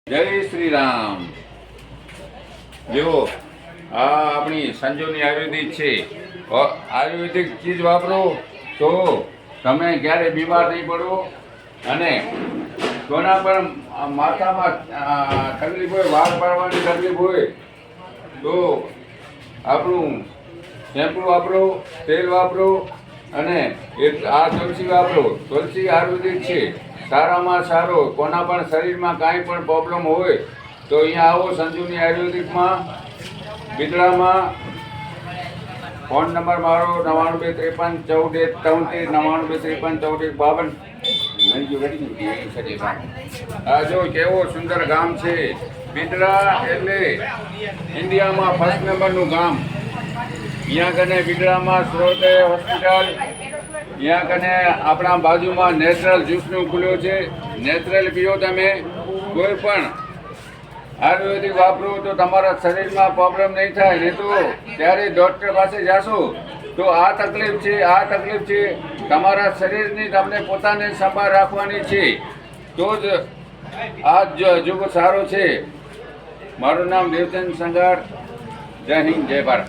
જય શ્રી રામ। જો આ આપણી સંજીવની આયુર્વેદિક છે। આયુર્વેદિક ચીજ વાપરો તો તમે ક્યારે બીમાર નહીં પડો। અને કોના પણ માથામાં તકલીફ હોય, વાળ પાડવાની તકલીફ હોય તો આપણું શેમ્પુ વાપરો, તેલ વાપરો અને આ તુલસી વાપરો। તુલસી આયુર્વેદિક છે, સારામાં સારો। કોના પણ શરીરમાં કાંઈ પણ પ્રોબ્લેમ હોય તો અહીંયા આવો સંજીવની આયુર્વેદિકમાં, બિદડામાં। ફોન નંબર મારો 995314935452। આ જો કેવો સુંદર ગામ છે બિદડા, એટલે ઇન્ડિયામાં ફર્સ્ટ નંબરનું ગામ। અહીંયા કને બિદડામાં શ્રોતેય હોસ્પિટલ, અહીંયા કને આપણા બાજુમાં નેચરલ જ્યુસનું ખુલ્યો છે। નેચરલ પીઓ તમે। કોઈ પણ આયુર્વેદિક વાપરો તો તમારા શરીરમાં પ્રોબ્લેમ નહીં થાય। નહીં તો ત્યારે ડૉક્ટર પાસે જાશો તો આ તકલીફ છે, આ તકલીફ છે। તમારા શરીરની તમને પોતાને સંભાળ રાખવાની છે તો જ આ યુગ સારો છે। મારું નામ દેવચંદ સંગાર। જય હિન્દ, જય ભારત।